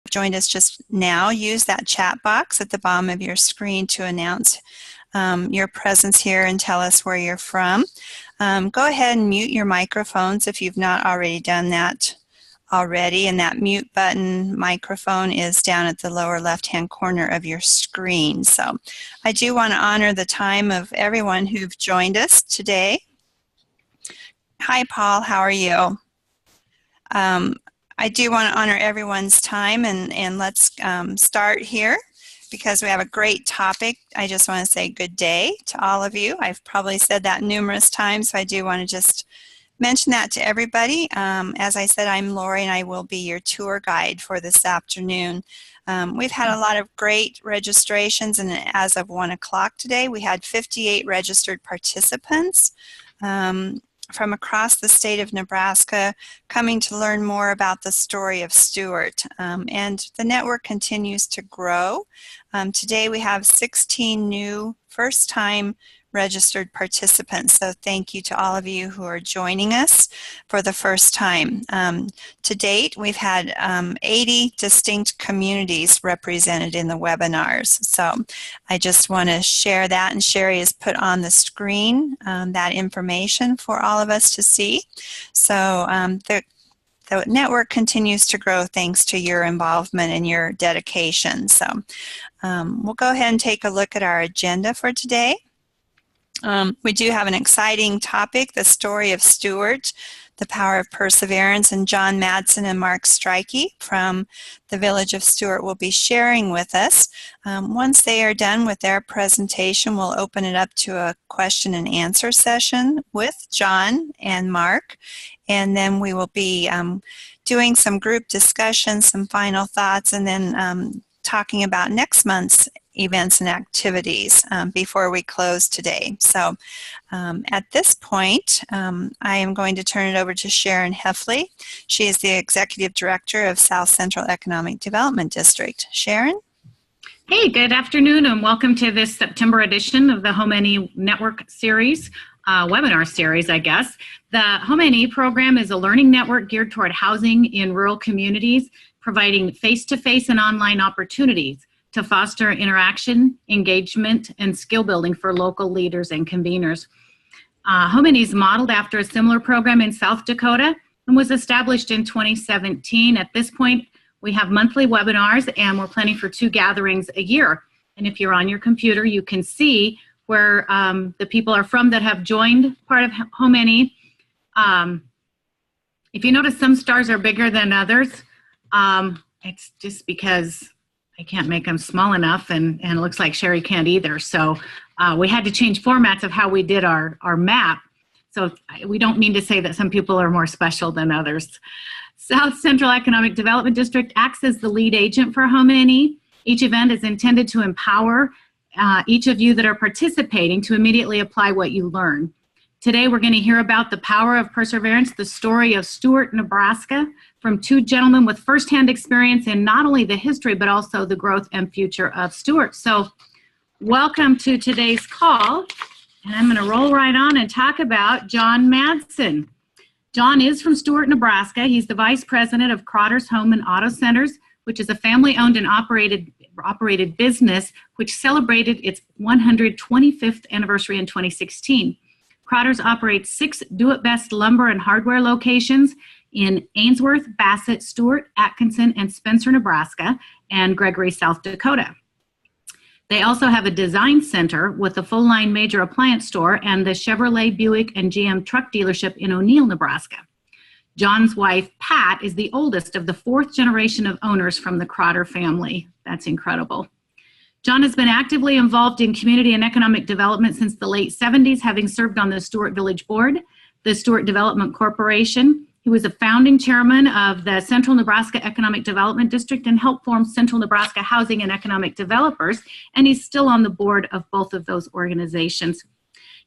joined us just now, use that chat box at the bottom of your screen to announce your presence here and tell us where you're from. Go ahead and mute your microphones if you've not already done that already, and that mute button microphone is down at the lower left-hand corner of your screen. So I do want to honor the time of everyone who've joined us today. Hi, Paul. How are you? I do want to honor everyone's time, and let's start here because we have a great topic. I just want to say good day to all of you. I've probably said that numerous times, so I do want to just mention that to everybody. As I said, I'm Lori, and I will be your tour guide for this afternoon. We've had a lot of great registrations, and as of 1 o'clock today, we had 58 registered participants from across the state of Nebraska coming to learn more about the story of Stuart. And the network continues to grow. Today we have 16 new first-time registered participants. So thank you to all of you who are joining us for the first time. To date, we've had 80 distinct communities represented in the webinars. So I just want to share that, and Sherry has put on the screen that information for all of us to see. So the network continues to grow thanks to your involvement and your dedication. So we'll go ahead and take a look at our agenda for today. We do have an exciting topic, the story of Stuart, the power of perseverance, and John Madsen and Mark Strikey from the village of Stuart will be sharing with us. Once they are done with their presentation, we'll open it up to a question and answer session with John and Mark, and then we will be doing some group discussion, some final thoughts, and then talking about next month's events and activities before we close today. So at this point, I am going to turn it over to Sharon Heffley. She is the Executive Director of South Central Economic Development District. Sharon? Hey, good afternoon, and welcome to this September edition of the HomeNE Network series, webinar series, I guess. The HomeNE program is a learning network geared toward housing in rural communities, providing face-to-face and online opportunities to foster interaction, engagement, and skill building for local leaders and conveners. HomeNE is modeled after a similar program in South Dakota and was established in 2017. At this point, we have monthly webinars, and we're planning for 2 gatherings a year. And if you're on your computer, you can see where the people are from that have joined part of HomeNE. If you notice, some stars are bigger than others. It's just because I can't make them small enough, and it looks like Sherry can't either. So we had to change formats of how we did our map. So we don't mean to say that some people are more special than others. South Central Economic Development District acts as the lead agent for HomeNE. Each event is intended to empower each of you that are participating to immediately apply what you learn. Today we're going to hear about the power of perseverance, the story of Stuart, Nebraska, from 2 gentlemen with firsthand experience in not only the history but also the growth and future of Stuart. So welcome to today's call, and I'm going to roll right on and talk about John Madsen. John is from Stuart, Nebraska. He's the Vice President of Crotter's Home and Auto Centers, which is a family-owned and operated business which celebrated its 125th anniversary in 2016. Crotter's operates 6 do-it-best lumber and hardware locations in Ainsworth, Bassett, Stuart, Atkinson, and Spencer, Nebraska, and Gregory, South Dakota. They also have a design center with a full-line major appliance store and the Chevrolet, Buick, and GM truck dealership in O'Neill, Nebraska. John's wife, Pat, is the oldest of the 4th generation of owners from the Crotter family. That's incredible. John has been actively involved in community and economic development since the late 70s, having served on the Stuart Village Board, the Stuart Development Corporation. He was a founding chairman of the Central Nebraska Economic Development District and helped form Central Nebraska Housing and Economic Developers, and he's still on the board of both of those organizations.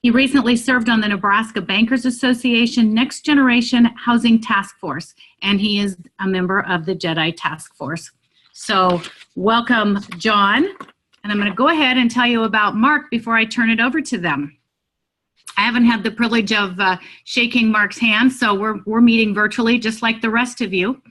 He recently served on the Nebraska Bankers Association Next Generation Housing Task Force, and he is a member of the JEDI Task Force. So welcome, John. And I'm going to go ahead and tell you about Mark before I turn it over to them. I haven't had the privilege of shaking Mark's hand, so we're meeting virtually just like the rest of you.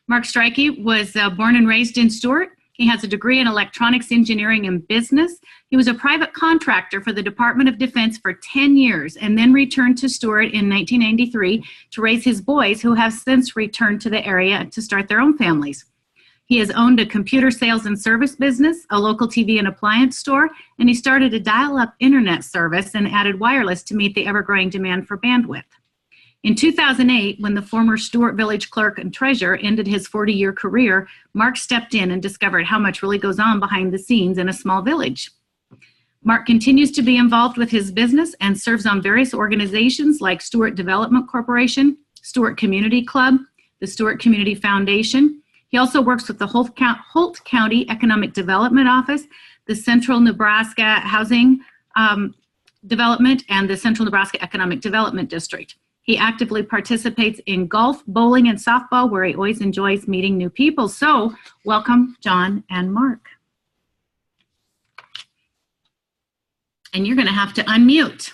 Mark Strikey was born and raised in Stuart. He has a degree in electronics engineering and business. He was a private contractor for the Department of Defense for 10 years and then returned to Stuart in 1993 to raise his boys, who have since returned to the area to start their own families. He has owned a computer sales and service business, a local TV and appliance store, and he started a dial-up internet service and added wireless to meet the ever-growing demand for bandwidth. In 2008, when the former Stuart Village clerk and treasurer ended his 40-year career, Mark stepped in and discovered how much really goes on behind the scenes in a small village. Mark continues to be involved with his business and serves on various organizations like Stuart Development Corporation, Stuart Community Club, the Stuart Community Foundation. He also works with the Holt County Economic Development Office, the Central Nebraska Housing Development, and the Central Nebraska Economic Development District. He actively participates in golf, bowling, and softball, where he always enjoys meeting new people. So, welcome, John and Mark. And you're going to have to unmute.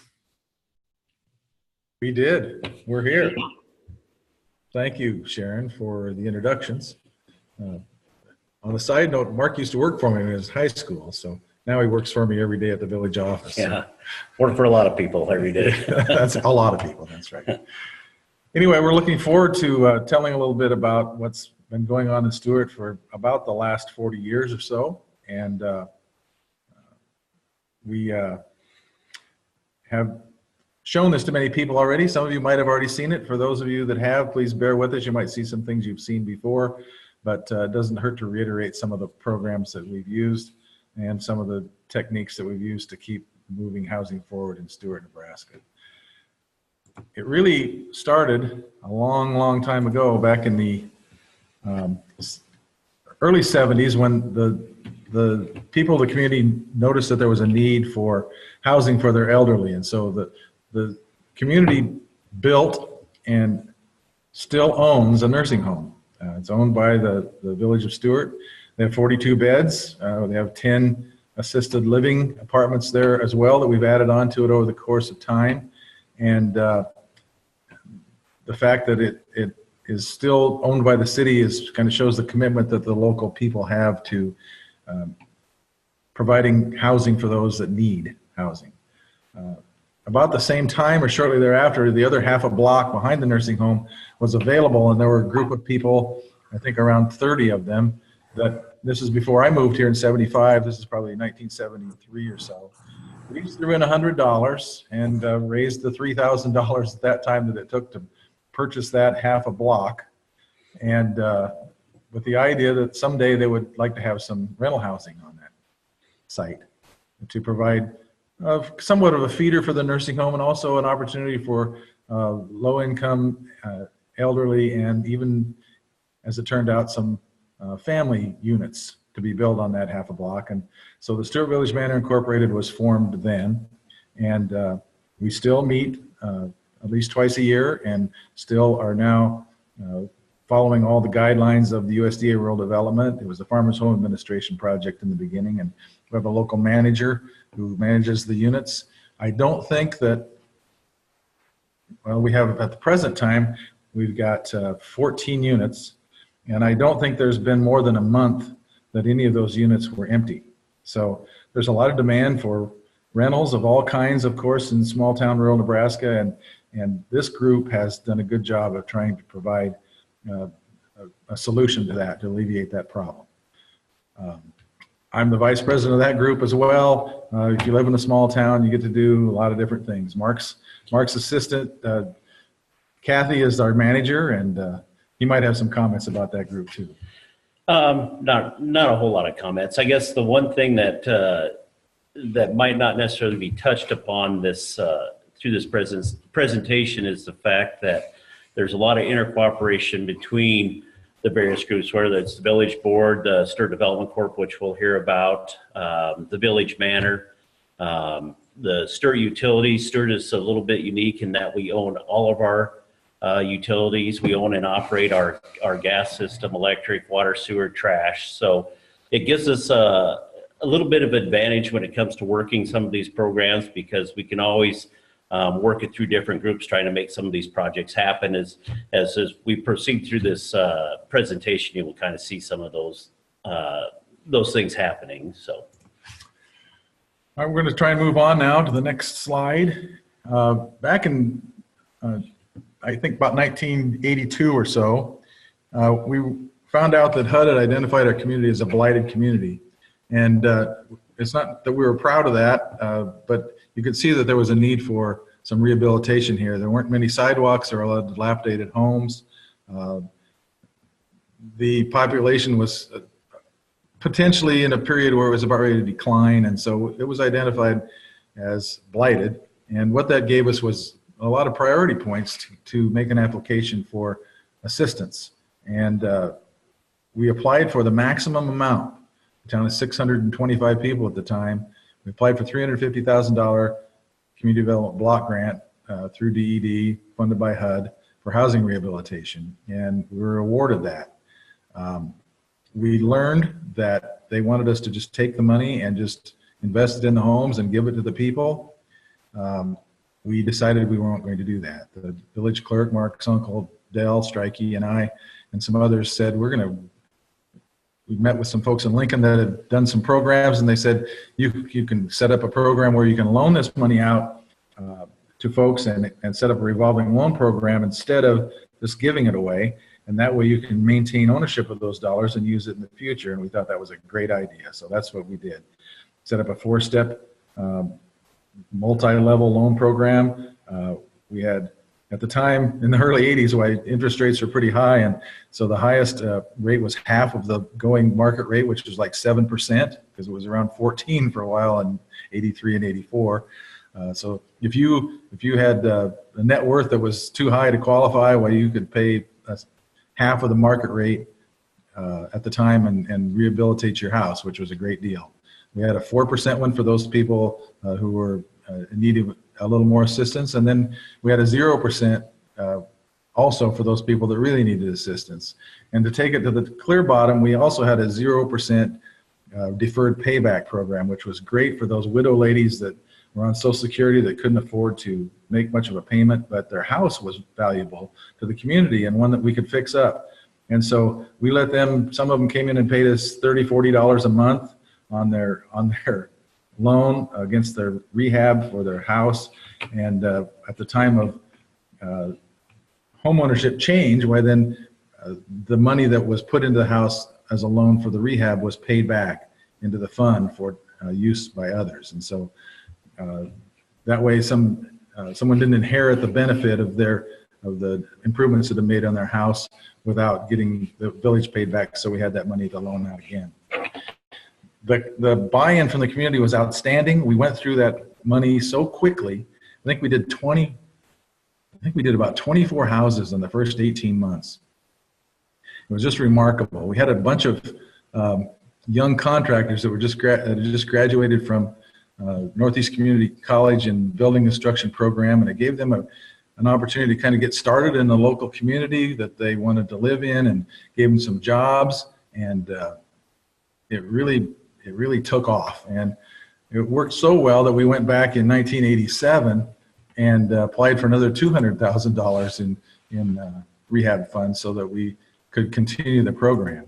We did. We're here. Thank you, Sharon, for the introductions. On a side note, Mark used to work for me in his high school, so now he works for me every day at the village office. Yeah, work for a lot of people every day. That's a lot of people, that's right. Anyway, we're looking forward to telling a little bit about what's been going on in Stuart for about the last 40 years or so. And we have shown this to many people already. Some of you might have already seen it. For those of you that have, please bear with us. You might see some things you've seen before, but it doesn't hurt to reiterate some of the programs that we've used and some of the techniques that we've used to keep moving housing forward in Stuart, Nebraska. It really started a long, long time ago, back in the early 70s, when the people of the community noticed that there was a need for housing for their elderly. And so the community built and still owns a nursing home. It's owned by the village of Stuart. They have 42 beds. They have 10 assisted living apartments there as well that we've added on to it over the course of time. And the fact that it is still owned by the city kind of shows the commitment that the local people have to providing housing for those that need housing. About the same time or shortly thereafter, the other half a block behind the nursing home was available, and there were a group of people, I think around 30 of them, that this is before I moved here in 75. This is probably 1973 or so. We threw in $100 and raised the $3,000 at that time that it took to purchase that half a block, and with the idea that someday they would like to have some rental housing on that site to provide somewhat of a feeder for the nursing home, and also an opportunity for low-income, elderly, and even, as it turned out, some family units to be built on that half a block. And so the Stuart Village Manor Incorporated was formed then, and we still meet at least twice a year, and still are now following all the guidelines of the USDA Rural Development. It was a Farmers Home Administration project in the beginning, and we have a local manager who manages the units. I don't think that, well, we have at the present time, we've got 14 units, and I don't think there's been more than a month that any of those units were empty. So there's a lot of demand for rentals of all kinds, of course, in small town rural Nebraska, and this group has done a good job of trying to provide a solution to that, to alleviate that problem. I'm the vice president of that group as well. If you live in a small town, you get to do a lot of different things. Mark's assistant, Kathy, is our manager, and he might have some comments about that group too. Not a whole lot of comments. I guess the one thing that that might not necessarily be touched upon this through this presentation is the fact that there's a lot of intercooperation between the various groups, whether it's the village board, the Stuart Development Corp, which we'll hear about, the village manor, the Stuart utilities. Stuart is a little bit unique in that we own all of our utilities. We own and operate our gas system, electric, water, sewer, trash. So it gives us a little bit of advantage when it comes to working some of these programs, because we can always working through different groups, trying to make some of these projects happen. As we proceed through this presentation, you will kind of see some of those things happening. So. All right, we're going to try and move on now to the next slide. Back in, I think about 1982 or so, we found out that HUD had identified our community as a blighted community. And it's not that we were proud of that, but you could see that there was a need for some rehabilitation here. There weren't many sidewalks or a lot of dilapidated homes. The population was potentially in a period where it was about ready to decline, and so it was identified as blighted. And what that gave us was a lot of priority points to make an application for assistance. And we applied for the maximum amount. The town is 625 people at the time. We applied for $350,000 community development block grant through DED, funded by HUD, for housing rehabilitation, and we were awarded that. We learned that they wanted us to just take the money and just invest it in the homes and give it to the people. We decided we weren't going to do that. The village clerk, Mark's uncle, Dell, Strikey, and I, and some others said, we met with some folks in Lincoln that had done some programs, and they said, you can set up a program where you can loan this money out to folks and set up a revolving loan program instead of just giving it away. And that way you can maintain ownership of those dollars and use it in the future. And we thought that was a great idea. So that's what we did. Set up a 4-step multi-level loan program. We had, at the time, in the early 80s, why interest rates were pretty high. And so the highest rate was half of the going market rate, which was like 7%, because it was around 14 for a while in 83 and 84. So if you had a net worth that was too high to qualify, well, you could pay half of the market rate at the time and rehabilitate your house, which was a great deal. We had a 4% one for those people who were needed a little more assistance, and then we had a 0% also for those people that really needed assistance. And to take it to the clear bottom, we also had a 0% deferred payback program, which was great for those widow ladies that were on Social Security that couldn't afford to make much of a payment, but their house was valuable to the community and one that we could fix up. And so we let them, some of them came in and paid us $30, $40 a month on their loan against their rehab for their house. And at the time of home ownership change, why then the money that was put into the house as a loan for the rehab was paid back into the fund for use by others. And so that way someone didn't inherit the benefit of the improvements that have made on their house without getting the village paid back. So we had that money to loan out again. The buy-in from the community was outstanding. We went through that money so quickly. I think we did about 24 houses in the first 18 months. It was just remarkable. We had a bunch of young contractors that were just graduated from Northeast Community College and building construction program, and it gave them an opportunity to kind of get started in the local community that they wanted to live in, and gave them some jobs, and it really took off. And it worked so well that we went back in 1987 and applied for another $200,000 in rehab funds so that we could continue the program.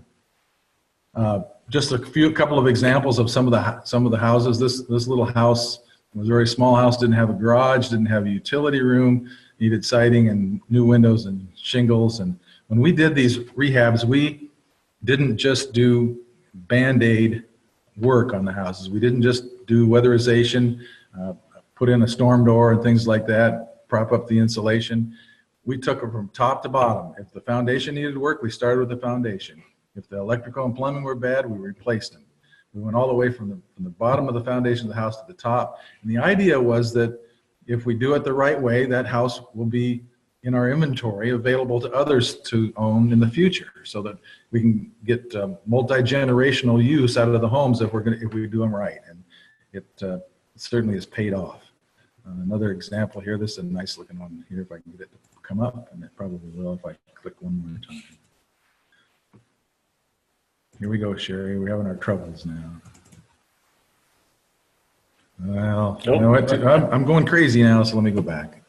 Just a couple of examples of some of the houses. This little house was a very small house, didn't have a garage, didn't have a utility room, needed siding and new windows and shingles. And when we did these rehabs, we didn't just do Band-Aid work on the houses. We didn't just do weatherization, put in a storm door and things like that, prop up the insulation. We took it from top to bottom. If the foundation needed work, we started with the foundation. If the electrical and plumbing were bad, we replaced them. We went all the way from the bottom of the foundation of the house to the top. And the idea was that if we do it the right way, that house will be in our inventory available to others to own in the future, so that we can get multi-generational use out of the homes if we do them right. And it certainly has paid off. Another example here. This is a nice looking one here. If I can get it to come up, and it probably will if I click one more time. Here we go, Sherry. We're having our troubles now. Well, you Nope. know what? I'm going crazy now, so let me go back.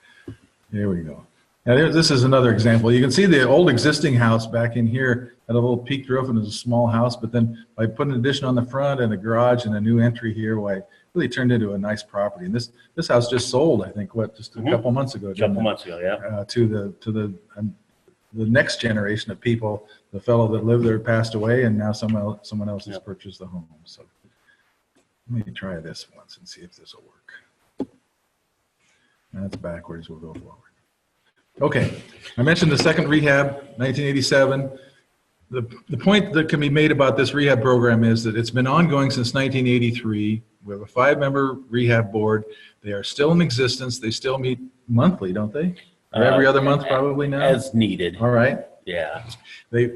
There we go. Now, this is another example. You can see the old existing house back in here had a little peaked roof and it was a small house, but then by putting an addition on the front and a garage and a new entry here, why it really turned into a nice property. And this house just sold, I think, just a couple months ago. A couple months ago, yeah. To the next generation of people. The fellow that lived there passed away, and now someone else has purchased the home. So let me try this once and see if this will work. That's backwards. We'll go forward. Okay, I mentioned the second rehab, 1987. The point that can be made about this rehab program is that it's been ongoing since 1983. We have a 5-member rehab board. They are still in existence. They still meet monthly, don't they? Or every other month probably now? As needed. All right. Yeah.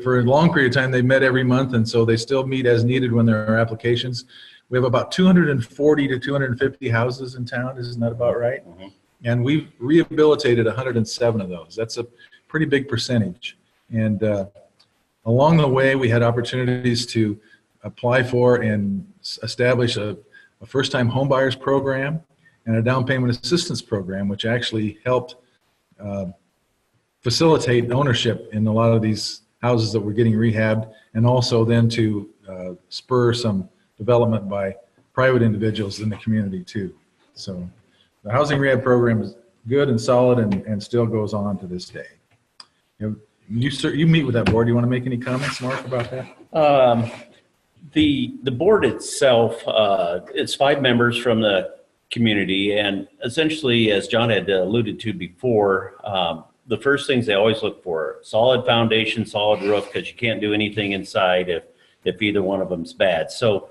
For a long period of time, they met every month, and so they still meet as needed when there are applications. We have about 240 to 250 houses in town. Isn't that about right? Mm-hmm. And we've rehabilitated 107 of those. That's a pretty big percentage. And along the way, we had opportunities to apply for and establish a first-time homebuyers program and a down payment assistance program, which actually helped facilitate ownership in a lot of these houses that were getting rehabbed, and also then to spur some development by private individuals in the community too. So the housing rehab program is good and solid and still goes on to this day. You meet with that board. Do you want to make any comments, Mark, about that? The board itself, it's 5 members from the community, and essentially, as John had alluded to before, the first things they always look for: solid foundation, solid roof, because you can't do anything inside if either one of them's bad. So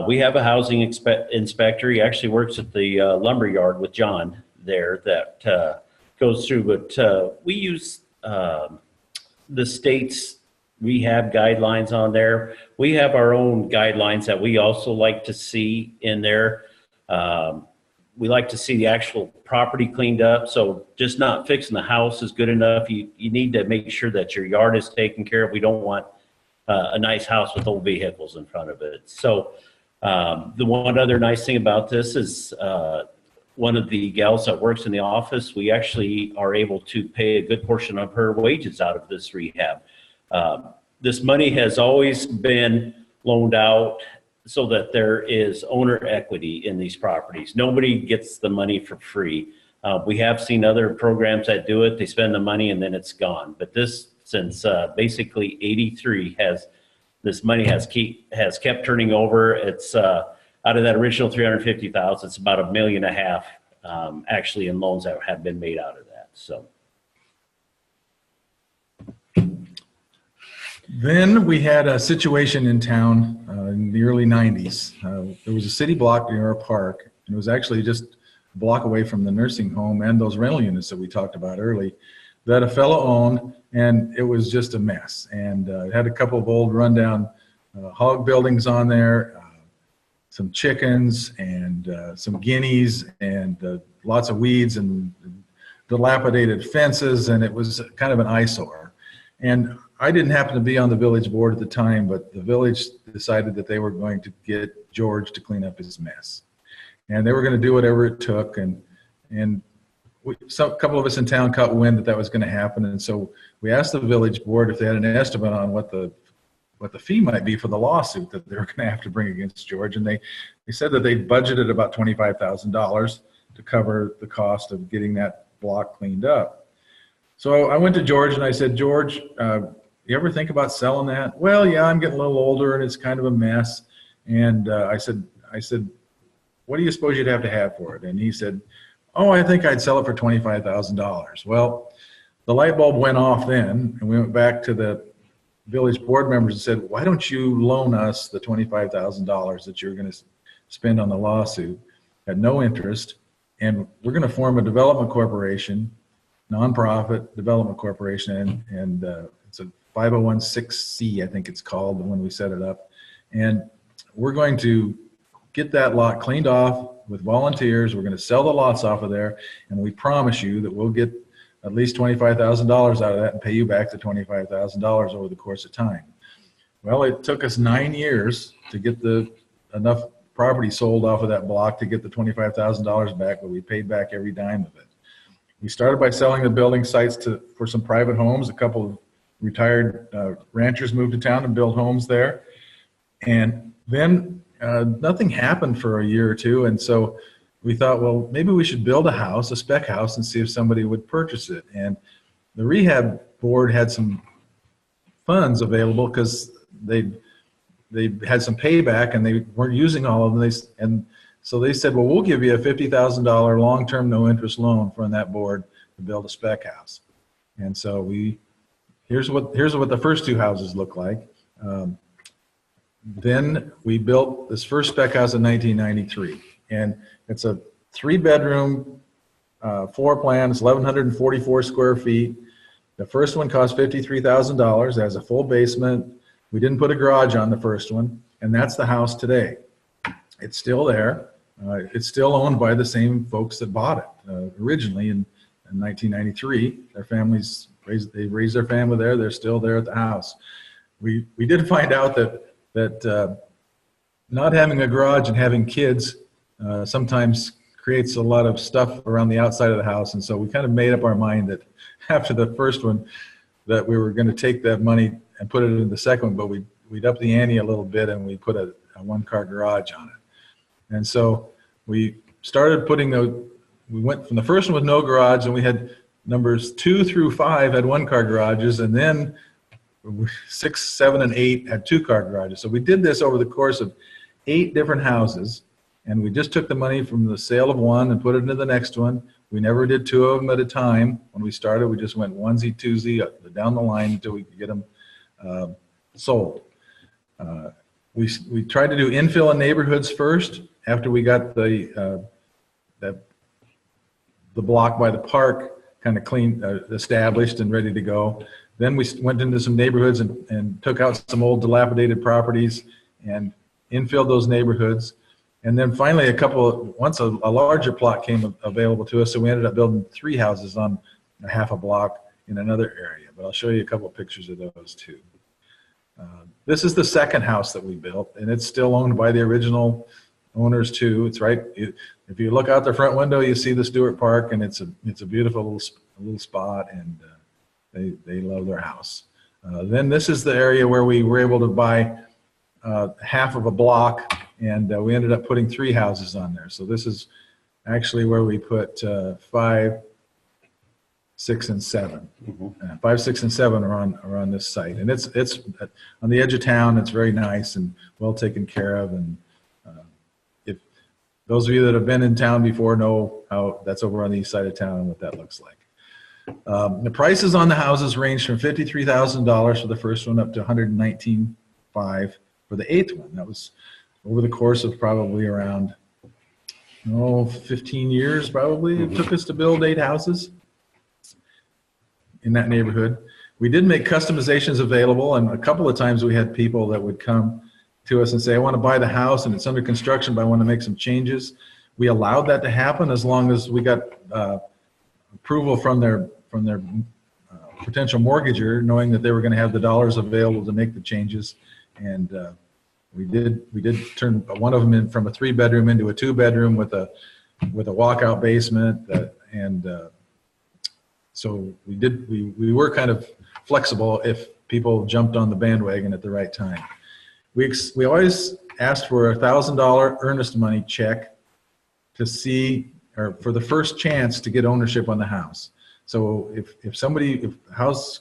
we have a housing inspector. He actually works at the lumber yard with John there that goes through, but we use the state's rehab guidelines on there. We have our own guidelines that we also like to see in there. We like to see the actual property cleaned up. So just not fixing the house is good enough. You need to make sure that your yard is taken care of. We don't want a nice house with old vehicles in front of it. So the one other nice thing about this is one of the gals that works in the office, we actually are able to pay a good portion of her wages out of this rehab. This money has always been loaned out so that there is owner equity in these properties. Nobody gets the money for free. We have seen other programs that do it. They spend the money and then it's gone. But this, since basically 83, this money has kept turning over. It's out of that original 350,000, it's about $1.5 million actually in loans that have been made out of that. So. Then we had a situation in town in the early 90s. There was a city block near our park, and it was actually just a block away from the nursing home and those rental units that we talked about early, that a fellow owned, and it was just a mess. And it had a couple of old rundown hog buildings on there, some chickens and some guineas, and lots of weeds and dilapidated fences, and it was kind of an eyesore. And I didn't happen to be on the village board at the time, but the village decided that they were going to get George to clean up his mess. And they were going to do whatever it took. And a couple of us in town caught wind that was going to happen. And so we asked the village board if they had an estimate on what the fee might be for the lawsuit that they were going to have to bring against George. And they said that they budgeted about $25,000 to cover the cost of getting that block cleaned up. So I went to George and I said, George, you ever think about selling that? Well, yeah, I'm getting a little older and it's kind of a mess. And I said, what do you suppose you'd have to have for it? And he said, oh, I think I'd sell it for $25,000. Well, the light bulb went off then, and we went back to the village board members and said, why don't you loan us the $25,000 that you're going to spend on the lawsuit at no interest, and we're going to form a development corporation, nonprofit development corporation, and it's a 501(c)(6), I think it's called when we set it up, and we're going to get that lot cleaned off with volunteers. We're going to sell the lots off of there, and we promise you that we'll get at least $25,000 out of that and pay you back the $25,000 over the course of time. Well, it took us 9 years to get enough property sold off of that block to get the $25,000 back, but we paid back every dime of it. We started by selling the building sites for some private homes. A couple of retired ranchers moved to town and built homes there. And then nothing happened for a year or two. And so we thought, well, maybe we should build a house, a spec house, and see if somebody would purchase it. And the rehab board had some funds available because they had some payback and they weren't using all of them. And so they said, well, we'll give you a $50,000 long-term no-interest loan from that board to build a spec house. And so here's what the first two houses look like. Then we built this first spec house in 1993, and it's a 3-bedroom floor plan. It's 1,144 square feet. The first one cost $53,000. It has a full basement. We didn't put a garage on the first one, and that's the house today. It's still there. It's still owned by the same folks that bought it originally in 1993. Their families raised their family there. They're still there at the house. We did find out that not having a garage and having kids sometimes creates a lot of stuff around the outside of the house, and so we kind of made up our mind that after the first one that we were going to take that money and put it in the second one, but we'd up the ante a little bit and we put a one-car garage on it. And so we started we went from the first one with no garage, and we had numbers 2 through 5 had 1-car garages, and then 6, 7, and 8 had 2-car garages. So we did this over the course of 8 different houses, and we just took the money from the sale of one and put it into the next one. We never did 2 of them at a time. When we started, we just went onesie, twosie down the line until we could get them sold. We tried to do infill in neighborhoods first. After we got the block by the park kind of clean, established and ready to go. Then we went into some neighborhoods and took out some old dilapidated properties and infilled those neighborhoods. And then finally once a larger plot came available to us, so we ended up building 3 houses on a half a block in another area. But I'll show you a couple of pictures of those too. This is the second house that we built, and it's still owned by the original owners too. It's right. If you look out the front window, you see the Stuart Park, and it's a beautiful little spot, and they love their house. Then this is the area where we were able to buy half of a block, and we ended up putting 3 houses on there. So this is actually where we put 5, 6, and 7. 5, 6, and 7 are on this site, and it's on the edge of town. It's very nice and well taken care of. And if those of you that have been in town before know how that's over on the east side of town and what that looks like. The prices on the houses range from $53,000 for the first one up to $119,500 for the 8th one. That was over the course of probably around 15 years. Probably it took us to build 8 houses in that neighborhood. We did make customizations available, and a couple of times we had people that would come to us and say, I want to buy the house and it's under construction, but I want to make some changes. We allowed that to happen as long as we got approval from their potential mortgager, knowing that they were going to have the dollars available to make the changes. And we did turn one of them in from a 3-bedroom into a 2-bedroom with a walkout basement, so we were kind of flexible if people jumped on the bandwagon at the right time. We always asked for a $1,000 earnest money check to see, or for the first chance to get ownership on the house. So if the house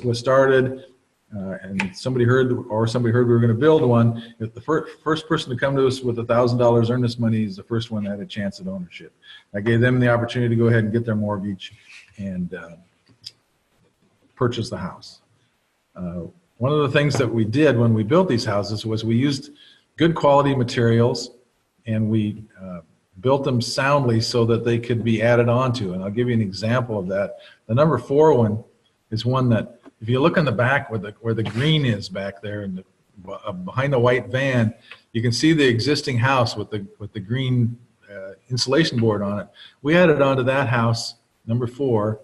was started and somebody heard we were going to build one, if the first person to come to us with $1,000 earnest money is the first one that had a chance at ownership. I gave them the opportunity to go ahead and get their mortgage and purchase the house. One of the things that we did when we built these houses was we used good quality materials, and we built them soundly so that they could be added onto. And I'll give you an example of that. The number 4 one is one that, if you look on the back where the green is back there, and behind the white van, you can see the existing house with the green insulation board on it. We added onto that house, number 4,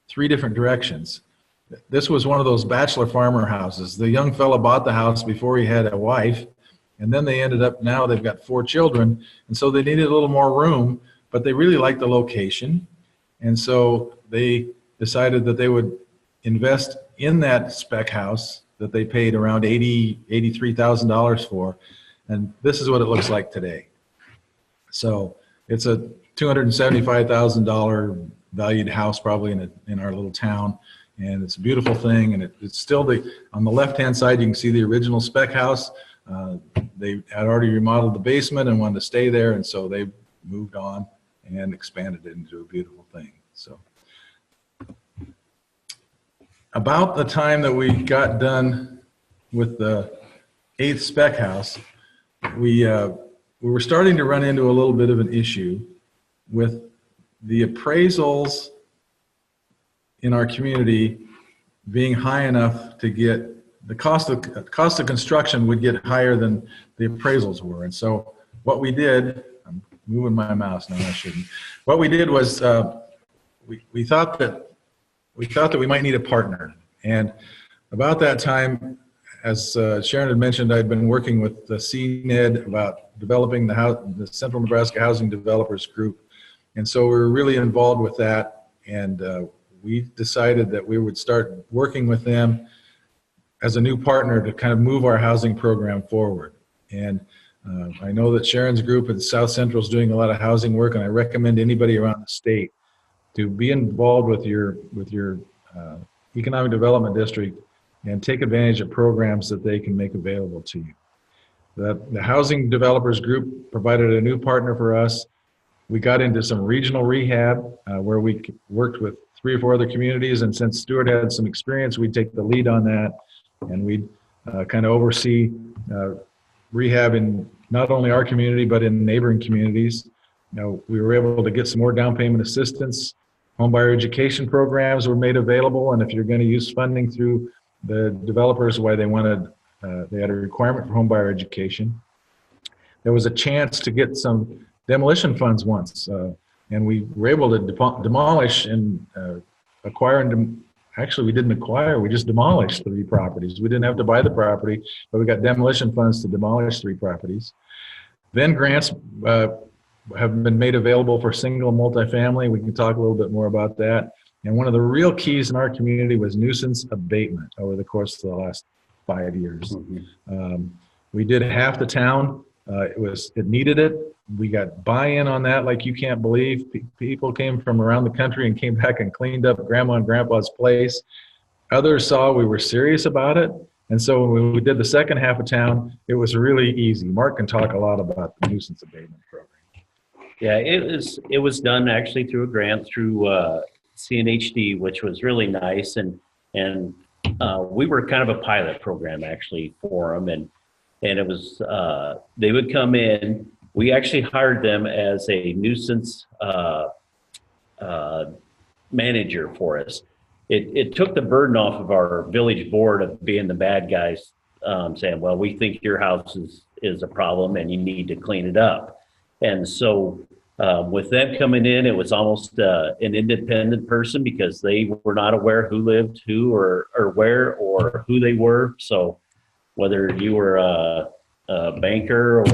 3 different directions. This was one of those bachelor farmer houses. The young fella bought the house before he had a wife, And then they ended up, now they've got 4 children, and so they needed a little more room, but they really liked the location. And so they decided that they would invest in that spec house that they paid around $83,000 for. And this is what it looks like today. So it's a $275,000 valued house probably in our little town. And it's a beautiful thing. And it's still on the left-hand side, you can see the original spec house. They had already remodeled the basement and wanted to stay there. And so they moved on and expanded it into a beautiful thing. So about the time that we got done with the 8th spec house, we were starting to run into a little bit of an issue with the appraisals in our community being high enough to get the cost of construction would get higher than the appraisals were. And so what we did, I'm moving my mouse now, I shouldn't. What we did was we thought that we might need a partner. And about that time, as Sharon had mentioned, I'd been working with the CNED about developing the Central Nebraska Housing Developers Group. And so we were really involved with that. And we decided that we would start working with them as a new partner to kind of move our housing program forward. And I know that Sharon's group at South Central is doing a lot of housing work, and I recommend anybody around the state to be involved with your economic development district and take advantage of programs that they can make available to you. The Housing Developers Group provided a new partner for us. We got into some regional rehab where we worked with 3 or 4 other communities, and since Stuart had some experience, we'd take the lead on that, and we'd kind of oversee rehab in not only our community but in neighboring communities. We were able to get some more down payment assistance. Homebuyer education programs were made available, and if you're going to use funding through the developers, why they had a requirement for homebuyer education. There was a chance to get some demolition funds once, and we were able to demolish and acquire and actually we didn't acquire, we just demolished 3 properties. We didn't have to buy the property, but we got demolition funds to demolish 3 properties. Then grants have been made available for single and multifamily. We can talk a little bit more about that. And one of the real keys in our community was nuisance abatement over the course of the last 5 years. Mm-hmm. We did half the town. It needed it. We got buy-in on that like you can't believe. People came from around the country and came back and cleaned up Grandma and Grandpa's place. Others saw we were serious about it. And so when we did the second half of town, it was really easy. Mark can talk a lot about the nuisance abatement program. Yeah, it was done actually through a grant through CNHD, which was really nice, and we were kind of a pilot program actually for them, and it was they would come in. We actually hired them as a nuisance manager for us. It took the burden off of our village board of being the bad guys, saying, well, we think your house is a problem and you need to clean it up. And so with them coming in, it was almost an independent person because they were not aware who lived who or where or who they were. So whether you were a banker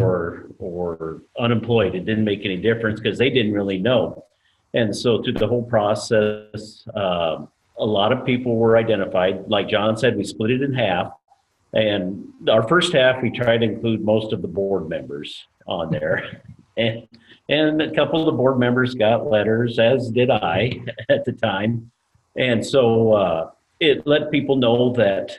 or unemployed, it didn't make any difference because they didn't really know. And so through the whole process, a lot of people were identified. Like John said, we split it in half. And our first half, we tried to include most of the board members on there. And a couple of the board members got letters, as did I at the time. And so it let people know that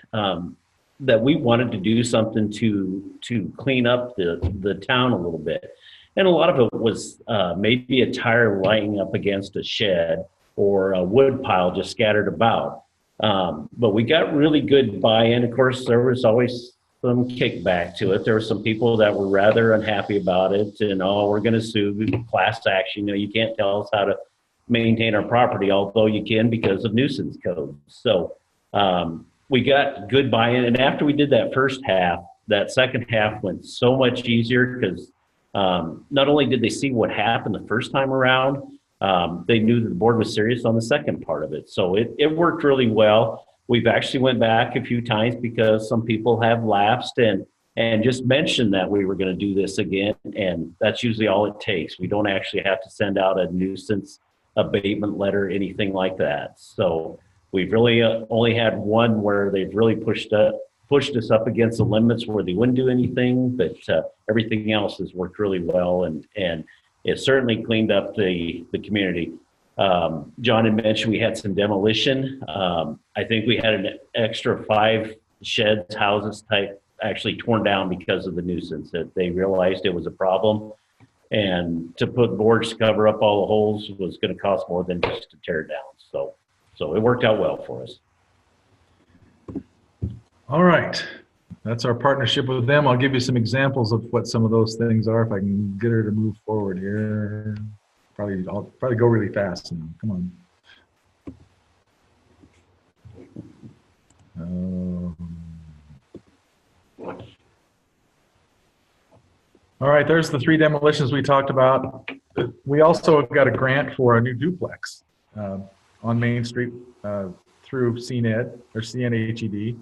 that we wanted to do something to clean up the town a little bit. And a lot of it was maybe a tire lying up against a shed or a wood pile just scattered about. But we got really good buy-in. Of course, there was always some kickback to it. There were some people that were rather unhappy about it and, oh, we're going to sue, class action. You can't tell us how to maintain our property, although you can because of nuisance codes. So we got good buy-in. And after we did that first half, that second half went so much easier because not only did they see what happened the first time around, they knew that the board was serious on the second part of it. So it worked really well. We've actually went back a few times because some people have lapsed, and and just mention that we were going to do this again. And that's usually all it takes. We don't actually have to send out a nuisance abatement letter, anything like that. So we've really only had one where they've really pushed us up against the limits where they wouldn't do anything, but everything else has worked really well, and it certainly cleaned up the community. John had mentioned we had some demolition. I think we had an extra 5 sheds, houses type, actually torn down because of the nuisance, that they realized it was a problem. And to put boards to cover up all the holes was going to cost more than just to tear it down. So it worked out well for us. All right. That's our partnership with them. I'll give you some examples of what some of those things are if I can get her to move forward here. I'll probably go really fast. Come on. All right, there's the 3 demolitions we talked about. We also got a grant for a new duplex on Main Street through CNED or CNHED,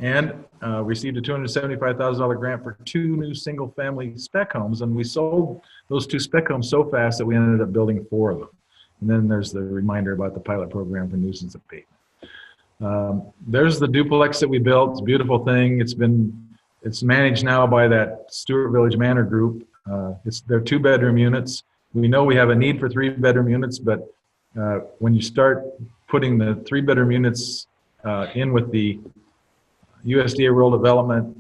and received a $275,000 grant for 2 new single-family spec homes, and we sold those 2 spec homes so fast that we ended up building 4 of them. And then there's the reminder about the pilot program for nuisance abatement. There's the duplex that we built. It's a beautiful thing. It's managed now by that Stuart Village Manor group. They're 2-bedroom units. We know we have a need for 3-bedroom units, but when you start putting the 3-bedroom units in with the USDA rural development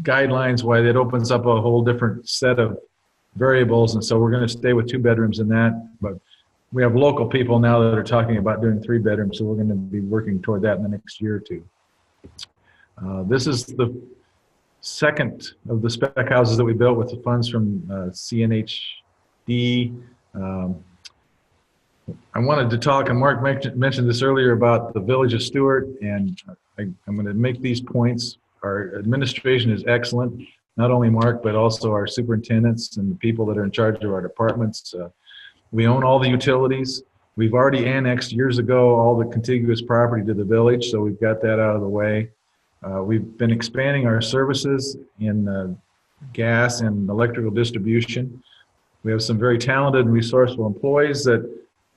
guidelines, why it opens up a whole different set of variables, and so we're going to stay with 2 bedrooms in that. But we have local people now that are talking about doing 3 bedrooms, so we're going to be working toward that in the next year or 2. This is the second of the spec houses that we built with the funds from CNHD. I wanted to talk, and Mark mentioned this earlier, about the Village of Stuart, and I'm going to make these points. Our administration is excellent, not only Mark, but also our superintendents and the people that are in charge of our departments. We own all the utilities. We've already annexed years ago all the contiguous property to the village, so we've got that out of the way. We've been expanding our services in gas and electrical distribution. We have some very talented and resourceful employees that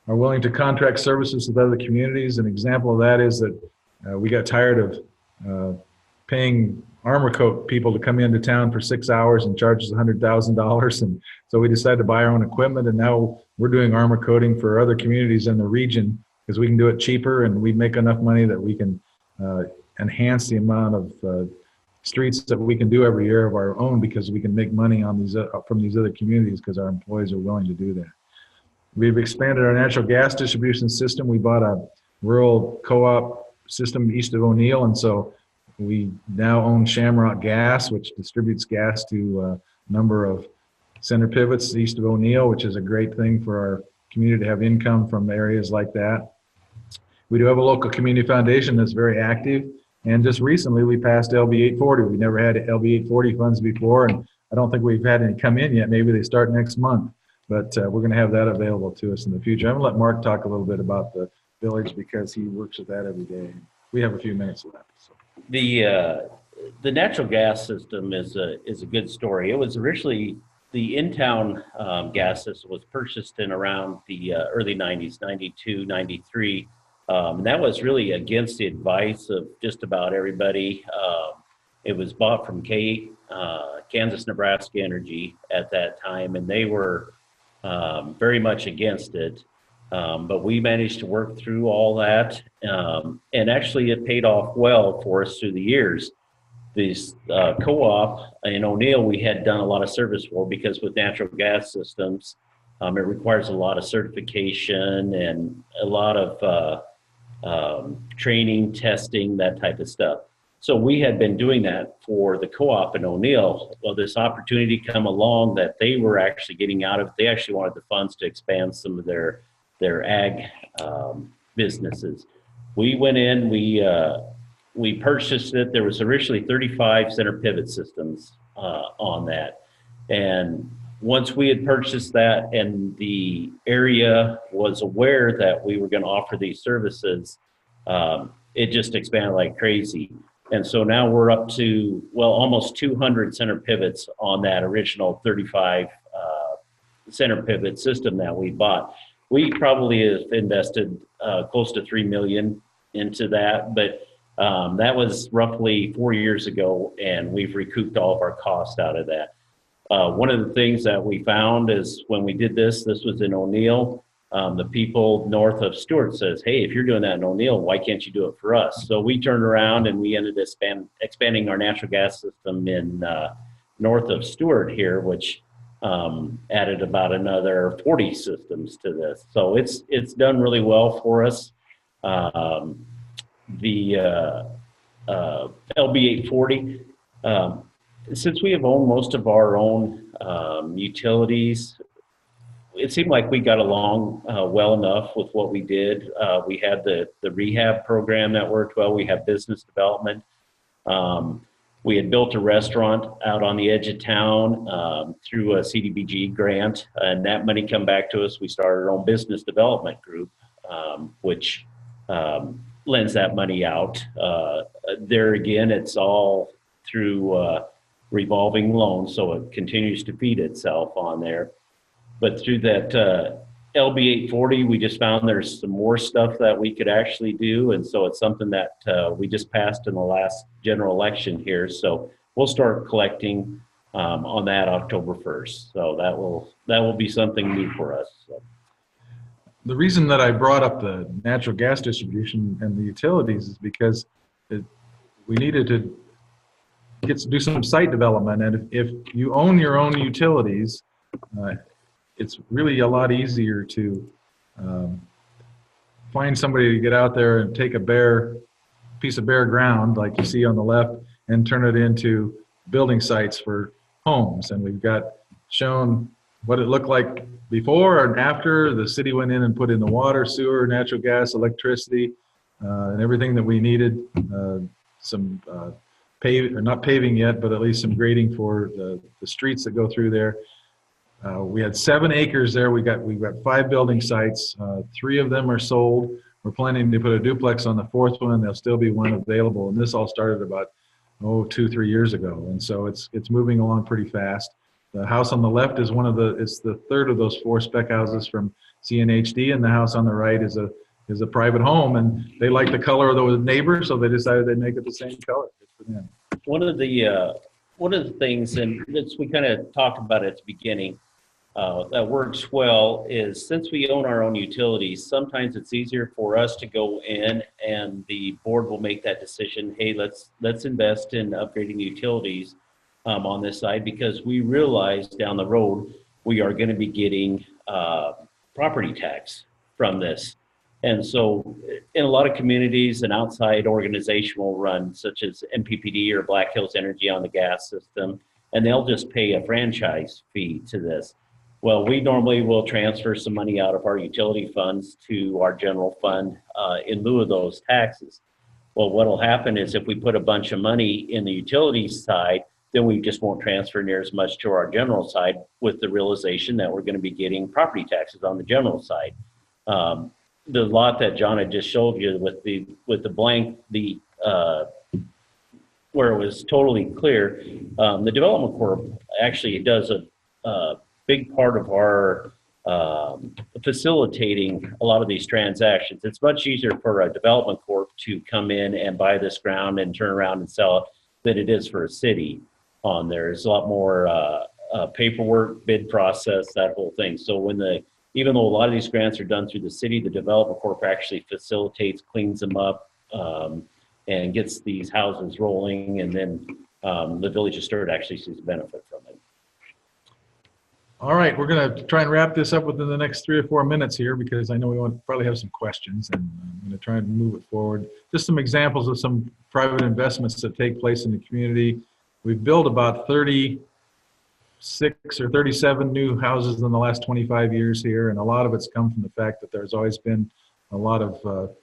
are willing to contract services with other communities. An example of that is that we got tired of paying armor coat people to come into town for 6 hours and charge us $100,000. And so we decided to buy our own equipment, and now we're doing armor coating for other communities in the region because we can do it cheaper, and we make enough money that we can enhance the amount of streets that we can do every year of our own, because we can make money on these from these other communities because our employees are willing to do that. We've expanded our natural gas distribution system. We bought a rural co-op system east of O'Neill, and so we now own Shamrock Gas, which distributes gas to a number of center pivots east of O'Neill, which is a great thing for our community to have income from areas like that. We do have a local community foundation that's very active, and just recently we passed LB 840. We never had LB 840 funds before, and I don't think we've had any come in yet. Maybe they start next month, but we're going to have that available to us in the future. I'm going to let Mark talk a little bit about the village because he works with that every day. We have a few minutes left. So. The natural gas system is a good story. It was originally the in-town gas system was purchased in around the early 90s, 92, 93. And that was really against the advice of just about everybody. It was bought from Kansas Nebraska Energy at that time, and they were very much against it. But we managed to work through all that, and actually it paid off well for us through the years. This co-op in O'Neill we had done a lot of service for, because with natural gas systems, it requires a lot of certification and a lot of training, testing, that type of stuff. So we had been doing that for the co-op in O'Neill. Well, this opportunity come along that they were actually getting out of. They actually wanted the funds to expand some of their ag businesses. We went in, we purchased it. There was originally 35 center pivot systems on that. And once we had purchased that and the area was aware that we were going to offer these services, it just expanded like crazy. And so now we're up to, well, almost 200 center pivots on that original 35 center pivot system that we bought. We probably have invested close to $3 million into that, but that was roughly 4 years ago, and we've recouped all of our costs out of that. One of the things that we found is when we did this was in O'Neill. The people north of Stuart says, hey, if you're doing that in O'Neill, why can't you do it for us? So we turned around and we ended up expanding our natural gas system in north of Stuart here, which added about another 40 systems to this. So it's done really well for us. The LB840, since we have owned most of our own utilities, it seemed like we got along well enough with what we did. We had the rehab program that worked well. We have business development. We had built a restaurant out on the edge of town through a CDBG grant, and that money come back to us. We started our own business development group, which lends that money out. There again, it's all through revolving loans, so it continues to feed itself on there. But through that LB840, we just found there's some more stuff that we could actually do. And so it's something that we just passed in the last general election here. So we'll start collecting on that October 1st. So that will be something new for us. So. The reason that I brought up the natural gas distribution and the utilities is because we needed to do some site development. And if you own your own utilities, it's really a lot easier to find somebody to get out there and take a piece of bare ground like you see on the left and turn it into building sites for homes. And we've got shown what it looked like before and after. The city went in and put in the water, sewer, natural gas, electricity, and everything that we needed. Some not paving yet, but at least some grading for the streets that go through there. We had 7 acres there. We've got 5 building sites. 3 of them are sold. We're planning to put a duplex on the 4th one, and there'll still be one available. And this all started about 2-3 years ago, and so it's moving along pretty fast. The house on the left is it's the 3rd of those 4 spec houses from CNHD, and the house on the right is a private home, and they like the color of the neighbors, so they decided they'd make it the same color. Good for them. One of the things, and we kind of talked about at the beginning, that works well is since we own our own utilities, sometimes it's easier for us to go in and the board will make that decision. Hey, let's invest in upgrading utilities on this side, because we realize down the road we are going to be getting property tax from this. And so in a lot of communities, an outside organization will run, such as MPPD or Black Hills Energy on the gas system, and they'll just pay a franchise fee to this. Well, we normally will transfer some money out of our utility funds to our general fund in lieu of those taxes. Well, what will happen is if we put a bunch of money in the utility side, then we just won't transfer near as much to our general side, with the realization that we're going to be getting property taxes on the general side. The lot that John had just showed you with the blank, where it was totally clear, the Development Corp actually does a big part of our facilitating a lot of these transactions. It's much easier for a Development Corp to come in and buy this ground and turn around and sell it than it is for a city on there. There's a lot more paperwork, bid process, that whole thing. So even though a lot of these grants are done through the city, the Development Corp actually facilitates, cleans them up, and gets these houses rolling, and then the Village of Stuart actually sees the benefit from it. All right, we're going to try and wrap this up within the next 3 or 4 minutes here, because I know we want to probably have some questions, and I'm going to try and move it forward. Just some examples of some private investments that take place in the community. We've built about 36 or 37 new houses in the last 25 years here, and a lot of it's come from the fact that there's always been a lot of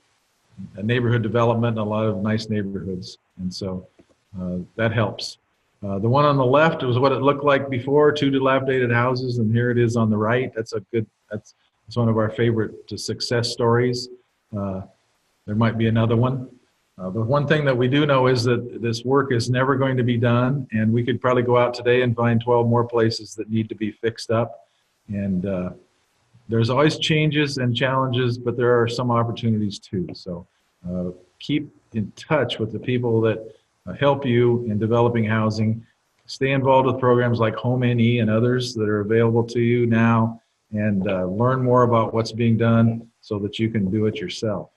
neighborhood development and a lot of nice neighborhoods, and so that helps. The one on the left was what it looked like before, 2 dilapidated houses, and here it is on the right. That's one of our favorite success stories. There might be another one. The one thing that we do know is that this work is never going to be done, and we could probably go out today and find 12 more places that need to be fixed up. And there's always changes and challenges, but there are some opportunities too. So keep in touch with the people that help you in developing housing. Stay involved with programs like HomeNE and others that are available to you now, and learn more about what's being done so that you can do it yourself.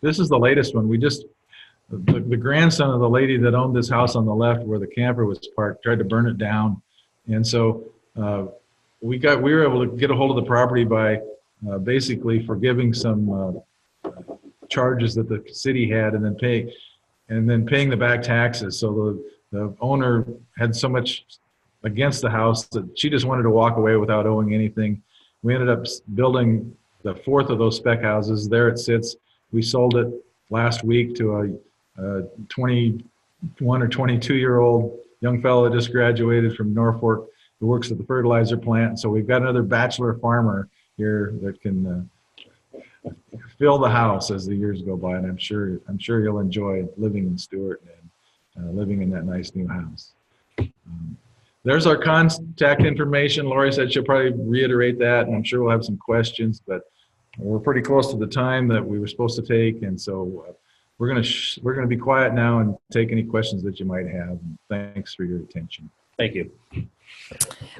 This is the latest one. The grandson of the lady that owned this house on the left where the camper was parked tried to burn it down. And so we were able to get a hold of the property by basically forgiving some charges that the city had, and then paying the back taxes. So the owner had so much against the house that she just wanted to walk away without owing anything. We ended up building the fourth of those spec houses. There it sits. We sold it last week to a 21 or 22-year-old young fellow that just graduated from Norfolk who works at the fertilizer plant. So we've got another bachelor farmer here that can fill the house as the years go by, and I'm sure you'll enjoy living in Stuart and living in that nice new house. There's our contact information. Lori said she'll probably reiterate that, and I'm sure we'll have some questions, but we're pretty close to the time that we were supposed to take, and so we're gonna be quiet now and take any questions that you might have. And thanks for your attention. Thank you.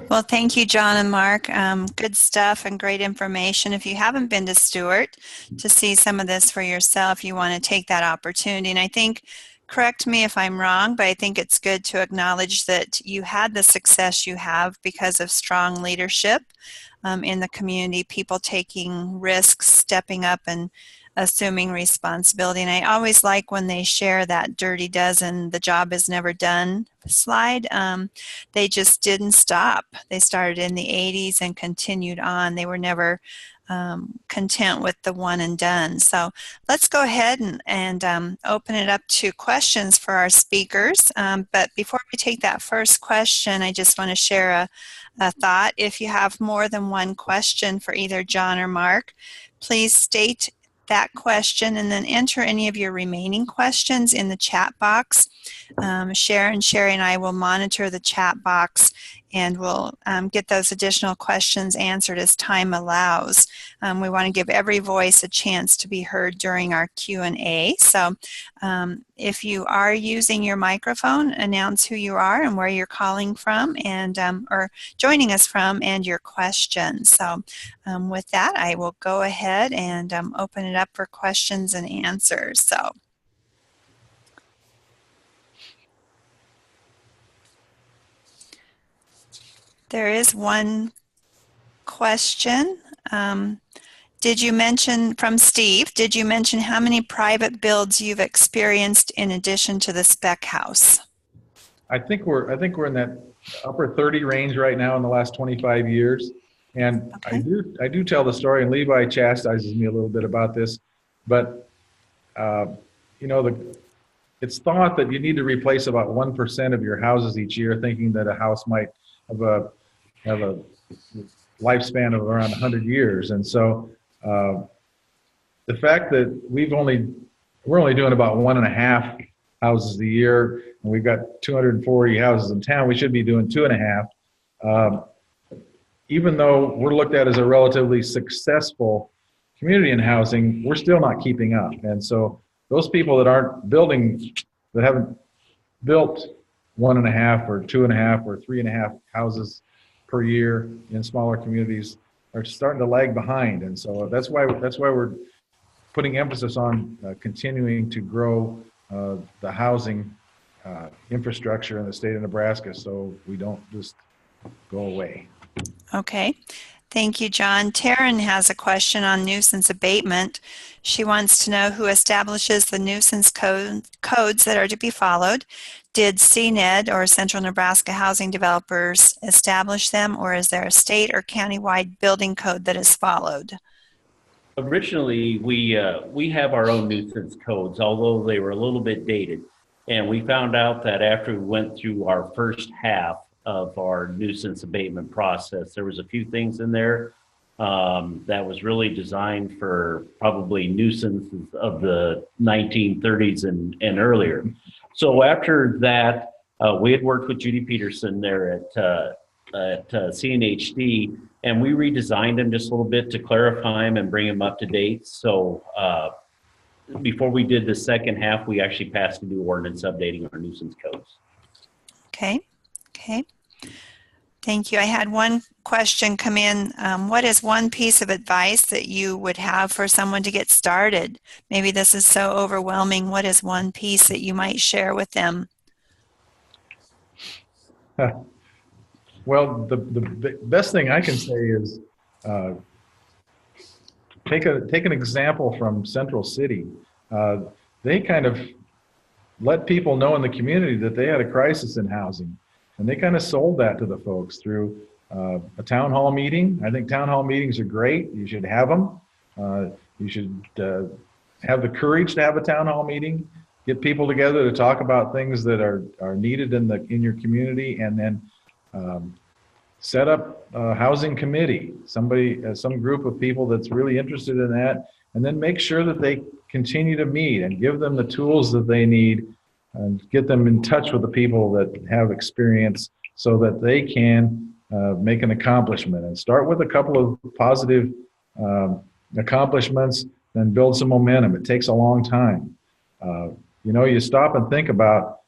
Well, thank you, John and Mark. Good stuff and great information. If you haven't been to Stuart to see some of this for yourself, you want to take that opportunity. And I think, correct me if I'm wrong, but I think it's good to acknowledge that you had the success you have because of strong leadership in the community, people taking risks, stepping up and assuming responsibility. And I always like when they share that dirty dozen, the job is never done slide. They just didn't stop. They started in the 80s and continued on. They were never content with the one and done. So let's go ahead and open it up to questions for our speakers. But before we take that first question, I just want to share a thought. If you have more than one question for either John or Mark, please state that question and then enter any of your remaining questions in the chat box. Sherry and I will monitor the chat box, and we'll get those additional questions answered as time allows. We want to give every voice a chance to be heard during our Q&A. So if you are using your microphone, announce who you are and where you're calling from and or joining us from and your question. So with that, I will go ahead and open it up for questions and answers. So. There is one question. Did you mention, from Steve, did you mention how many private builds you've experienced in addition to the spec house? I think we're in that upper 30 range right now in the last 25 years. And okay. I do tell the story, and Levi chastises me a little bit about this, but you know, it's thought that you need to replace about 1% of your houses each year, thinking that a house might have a lifespan of around 100 years. And so the fact that we're only doing about 1.5 houses a year, and we've got 240 houses in town, we should be doing 2.5. Even though we're looked at as a relatively successful community in housing, we're still not keeping up. And so those people that aren't building, that haven't built 1.5 or 2.5 or 3.5 houses per year in smaller communities are starting to lag behind. And so that's why we're putting emphasis on continuing to grow the housing infrastructure in the state of Nebraska, so we don't just go away. Okay. Thank you, John. Taryn has a question on nuisance abatement. She wants to know who establishes the nuisance codes that are to be followed. Did CNED or Central Nebraska Housing Developers establish them, or is there a state or county-wide building code that is followed? Originally, we have our own nuisance codes, although they were a little bit dated. And we found out that after we went through our first half of our nuisance abatement process, there was a few things in there that was really designed for probably nuisances of the 1930s and earlier. So after that, we had worked with Judy Peterson there at CNHD, and we redesigned them just a little bit to clarify them and bring them up to date. So before we did the second half, we actually passed a new ordinance updating our nuisance codes. Okay. Okay. Thank you. I had one question come in. What is one piece of advice that you would have for someone to get started? Maybe this is so overwhelming. What is one piece that you might share with them? Well, the best thing I can say is take an example from Central City. They kind of let people know in the community that they had a crisis in housing, and they kind of sold that to the folks through a town hall meeting. I think town hall meetings are great. You should have them. You should have the courage to have a town hall meeting, get people together to talk about things that are needed in your community, and then set up a housing committee, some group of people that's really interested in that, and then make sure that they continue to meet and give them the tools that they need and get them in touch with the people that have experience so that they can make an accomplishment, and start with a couple of positive accomplishments, then build some momentum. It takes a long time. You stop and think about,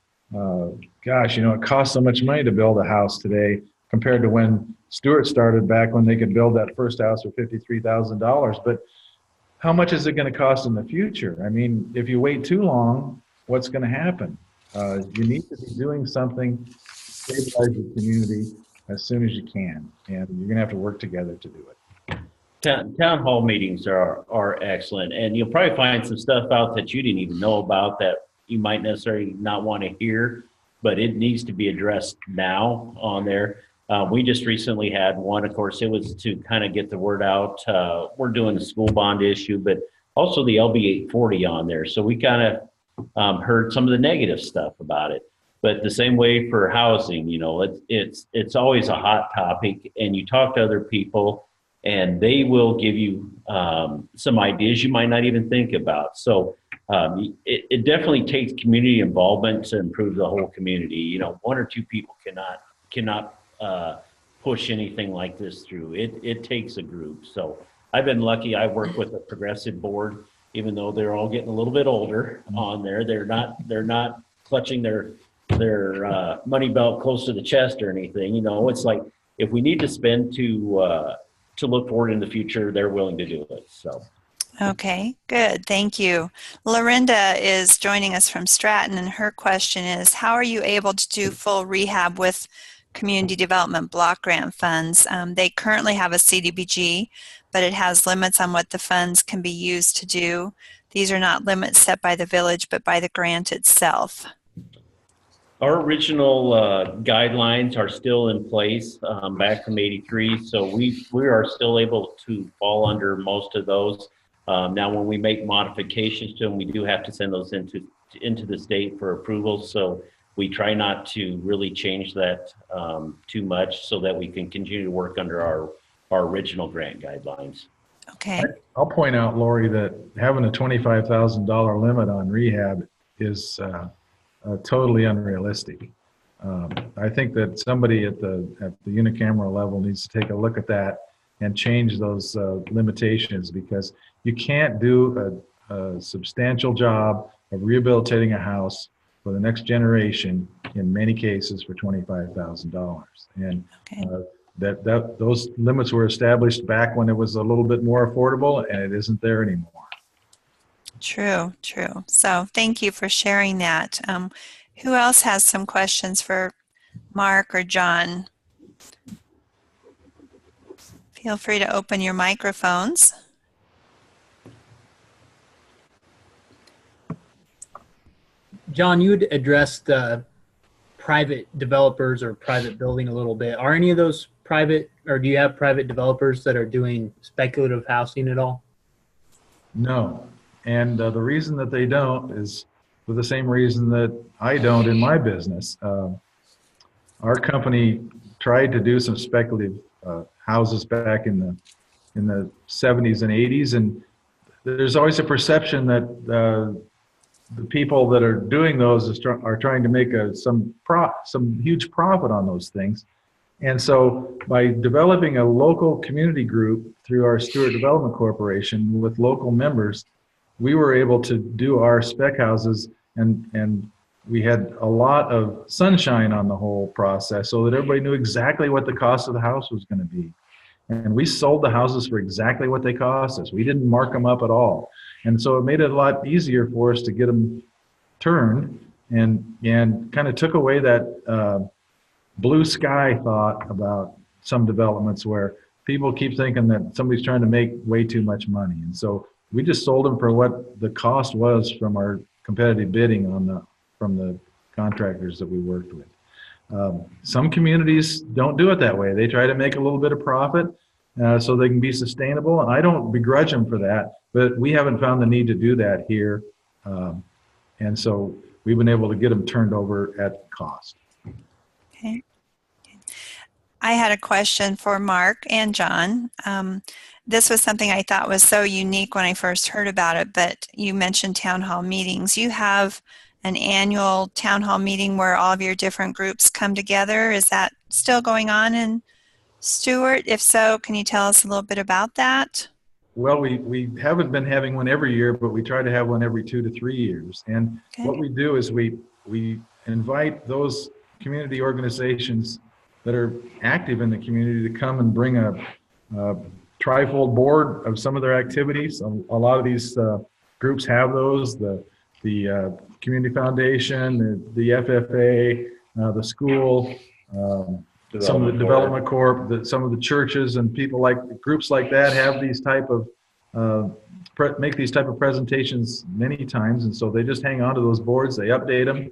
gosh, it costs so much money to build a house today compared to when Stuart started back when they could build that first house for $53,000. But how much is it going to cost in the future? I mean, if you wait too long, what's going to happen? You need to be doing something to stabilize your community as soon as you can, and you're going to have to work together to do it. Town hall meetings are excellent, and you'll probably find some stuff out that you didn't even know about that you might necessarily not want to hear, but it needs to be addressed now on there. We just recently had one. Of course, it was to kind of get the word out. We're doing the school bond issue, but also the LB 840 on there. So we kind of heard some of the negative stuff about it. But the same way for housing, it's always a hot topic, and you talk to other people, and they will give you some ideas you might not even think about. So it definitely takes community involvement to improve the whole community. One or two people cannot push anything like this through. It takes a group. So I've been lucky. I work with a progressive board, even though they're all getting a little bit older on there. They're not clutching their money belt close to the chest or anything. It's like, if we need to spend to look forward in the future, they're willing to do it. So. Okay, good. Thank you. Lorinda is joining us from Stratton, and her question is, how are you able to do full rehab with community development block grant funds? They currently have a CDBG, but it has limits on what the funds can be used to do. These are not limits set by the village, but by the grant itself. Our original guidelines are still in place back from '83, so we are still able to fall under most of those. Now, when we make modifications to them, we do have to send those into the state for approval. So we try not to really change that too much, so that we can continue to work under our original grant guidelines. Okay. I'll point out, Lori, that having a $25,000 limit on rehab is totally unrealistic. I think that somebody at the unicameral level needs to take a look at that and change those limitations, because you can't do a substantial job of rehabilitating a house for the next generation in many cases for $25,000. And okay. Those limits were established back when it was a little bit more affordable, and it isn't there anymore. True. So thank you for sharing that. Who else has some questions for Mark or John? Feel free to open your microphones. John, you had addressed private developers or private building a little bit. Are any of those private, or do you have private developers that are doing speculative housing at all? No. And the reason that they don't is for the same reason that I don't in my business. Our company tried to do some speculative houses back in the in the 70s and 80s, and there's always a perception that the people that are doing those are trying to make some huge profit on those things. And so by developing a local community group through our Stuart Development Corporation with local members, we were able to do our spec houses, and we had a lot of sunshine on the whole process so that everybody knew exactly what the cost of the house was going to be. And we sold the houses for exactly what they cost us. We didn't mark them up at all. And so it made it a lot easier for us to get them turned, and kind of took away that blue sky thought about some developments where people keep thinking that somebody's trying to make way too much money. And so we just sold them for what the cost was from our competitive bidding from the contractors that we worked with. Some communities don't do it that way. They try to make a little bit of profit so they can be sustainable. And I don't begrudge them for that, but we haven't found the need to do that here. And so we've been able to get them turned over at cost. Okay. I had a question for Mark and John. This was something I thought was so unique when I first heard about it, but you mentioned town hall meetings. You have an annual town hall meeting where all of your different groups come together. Is that still going on in Stuart? If so, can you tell us a little bit about that? Well, we haven't been having one every year, but we try to have one every 2 to 3 years. And Okay. what we do is we invite those community organizations that are active in the community to come and bring a trifold board of some of their activities. A lot of these groups have those, the Community Foundation, the FFA, the school, some of the Development Corp, some of the churches and people groups like that have these type of, make these type of presentations many times. And so they just hang on to those boards, they update them.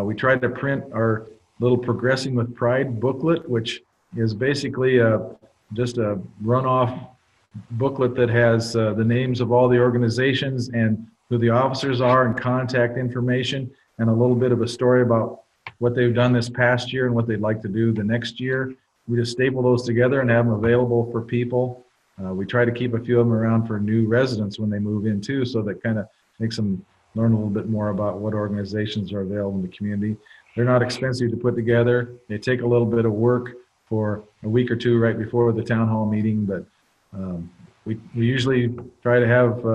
We try to print our little Progressing with Pride booklet, which is basically just a runoff booklet that has the names of all the organizations and who the officers are and contact information, and a little bit of a story about what they've done this past year and what they'd like to do the next year. We just staple those together and have them available for people. We try to keep a few of them around for new residents when they move in too, so that kind of makes them learn a little bit more about what organizations are available in the community. They're not expensive to put together. They take a little bit of work for a week or two right before the town hall meeting, but we usually try to have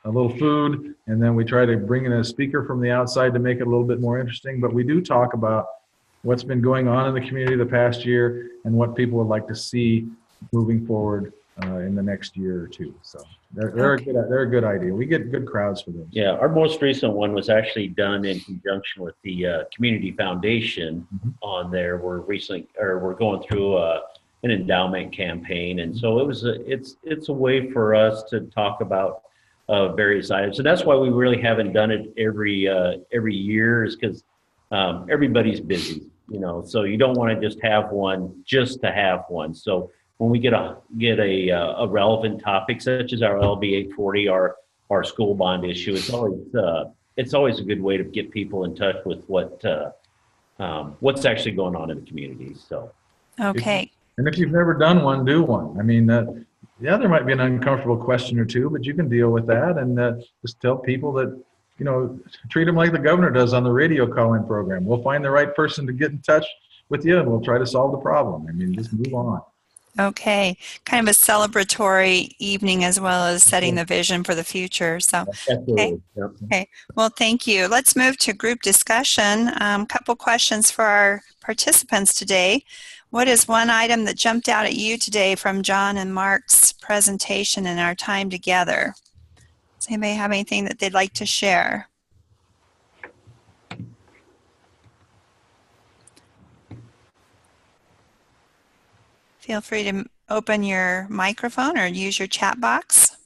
a little food, and then we try to bring in a speaker from the outside to make it a little bit more interesting. But we do talk about what's been going on in the community the past year and what people would like to see moving forward in the next year or two. So they're a good idea. We get good crowds for those. Yeah, our most recent one was actually done in conjunction with the Community Foundation. On there. We're going through an endowment campaign, and so it's a way for us to talk about various items. And that's why we really haven't done it every year, is because everybody's busy, so you don't want to just have one just to have one. So when we get a relevant topic such as our LB 840, our school bond issue, it's always a good way to get people in touch with what's actually going on in the community. So Okay. And if you've never done one, do one. I mean, there might be an uncomfortable question or two, but you can deal with that and just tell people that, treat them like the governor does on the radio call-in program. We'll find the right person to get in touch with you, and we'll try to solve the problem. I mean, just move on. Okay. Kind of a celebratory evening as well as setting the vision for the future. So, okay. Okay. Well, thank you. Let's move to group discussion. Couple questions for our participants today. What is one item that jumped out at you today from John and Mark's presentation and our time together? Does anybody have anything that they'd like to share? Feel free to open your microphone or use your chat box.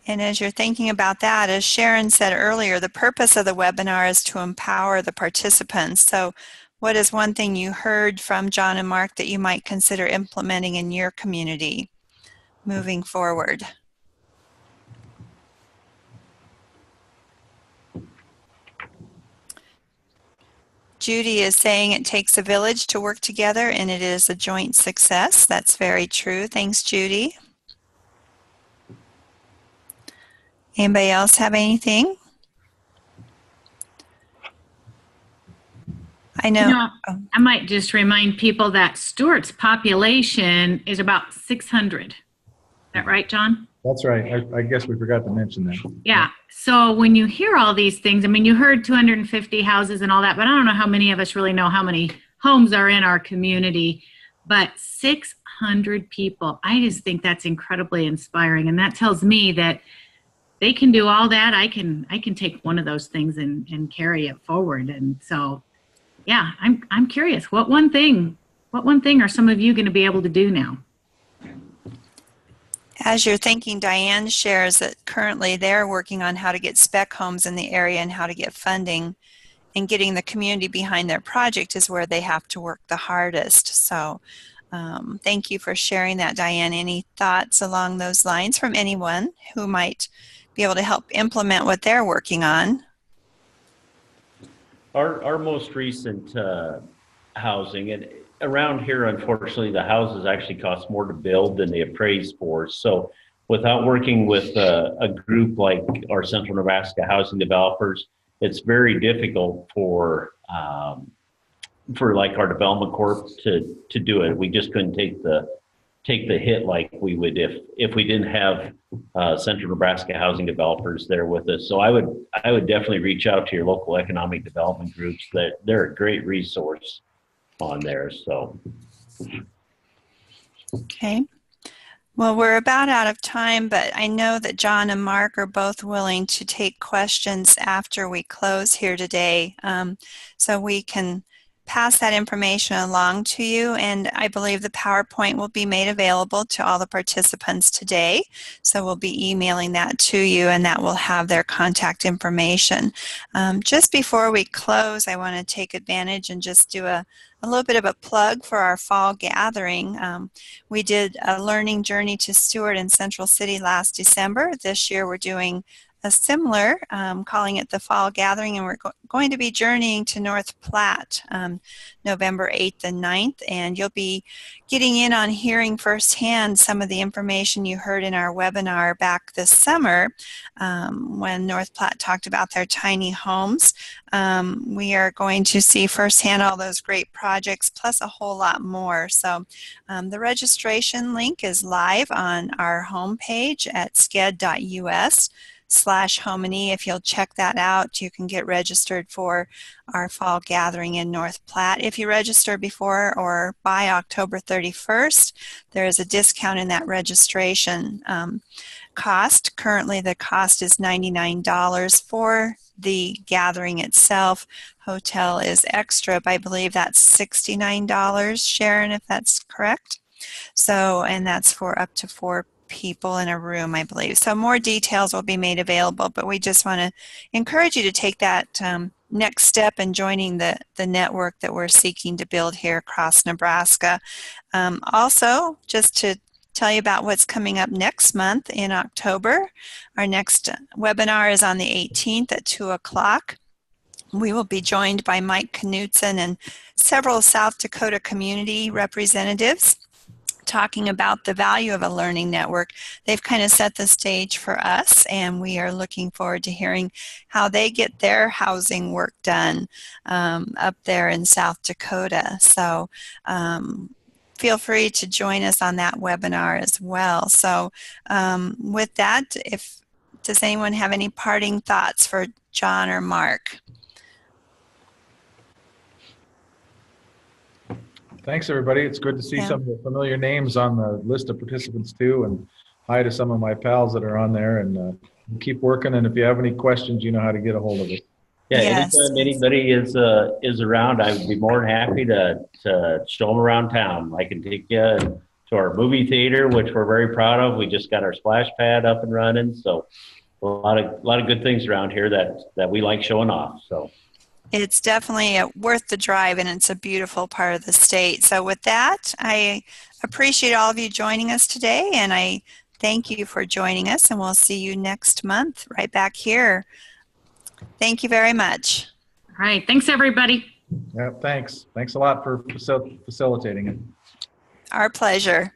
And as you're thinking about that, as Sharon said earlier, the purpose of the webinar is to empower the participants. So what is one thing you heard from John and Mark that you might consider implementing in your community moving forward? Judy is saying it takes a village to work together and it is a joint success. That's very true. Thanks, Judy. Anybody else have anything? I know. You know, I might just remind people that Stuart's population is about 600. Is that right, John? That's right. I guess we forgot to mention that. Yeah. So when you hear all these things, I mean, you heard 250 houses and all that, but I don't know how many of us really know how many homes are in our community. But 600 people, I just think that's incredibly inspiring. And that tells me that they can do all that. I can take one of those things and carry it forward. And so, yeah, I'm curious. What one thing are some of you going to be able to do now? As you're thinking, Diane shares that currently they're working on how to get spec homes in the area and how to get funding, and getting the community behind their project is where they have to work the hardest. So thank you for sharing that, Diane. Any thoughts along those lines from anyone who might be able to help implement what they're working on? Our most recent housing, and around here, unfortunately, the houses actually cost more to build than they appraise for. So without working with a group like our Central Nebraska Housing Developers, it's very difficult for like our development corp to do it. We just couldn't take the hit like we would if we didn't have Central Nebraska Housing Developers there with us. So I would definitely reach out to your local economic development groups. That they're a great resource on there. So Okay. Well, we're about out of time, but I know that John and Mark are both willing to take questions after we close here today. So we can pass that information along to you, and I believe the PowerPoint will be made available to all the participants today. So we'll be emailing that to you, and that will have their contact information. Just before we close, I want to take advantage and just do a little bit of a plug for our fall gathering. We did a learning journey to Stuart and Central City last December. This year we're doing a similar, calling it the Fall Gathering, and we're going to be journeying to North Platte November 8th and 9th, and you'll be getting in on hearing firsthand some of the information you heard in our webinar back this summer when North Platte talked about their tiny homes. We are going to see firsthand all those great projects plus a whole lot more. So the registration link is live on our homepage at sked.us/HomeNE. If you'll check that out, you can get registered for our fall gathering in North Platte. If you register before or by October 31st, there is a discount in that registration cost. Currently, the cost is $99 for the gathering itself. Hotel is extra, but I believe that's $69, Sharon, if that's correct. So, and that's for up to 4 people in a room, I believe. So more details will be made available, but we just want to encourage you to take that next step in joining the network that we're seeking to build here across Nebraska. Also, just to tell you about what's coming up next month in October, our next webinar is on the 18th at 2 o'clock. We will be joined by Mike Knutson and several South Dakota community representatives talking about the value of a learning network. They've kind of set the stage for us, and we are looking forward to hearing how they get their housing work done up there in South Dakota. So feel free to join us on that webinar as well. So with that, does anyone have any parting thoughts for John or Mark? Thanks, everybody. It's good to see some of the familiar names on the list of participants too, and hi to some of my pals that are on there, and keep working. And if you have any questions, you know how to get a hold of us. Yeah, Yes. anytime anybody is around, I would be more than happy to show them around town. I can take you to our movie theater, which we're very proud of. We just got our splash pad up and running, so a lot of good things around here that we like showing off. So. It's definitely worth the drive, and it's a beautiful part of the state. So with that, I appreciate all of you joining us today, and I thank you for joining us, and we'll see you next month right back here. Thank you very much. All right. Thanks, everybody. Yeah, thanks. Thanks a lot for facilitating it. Our pleasure.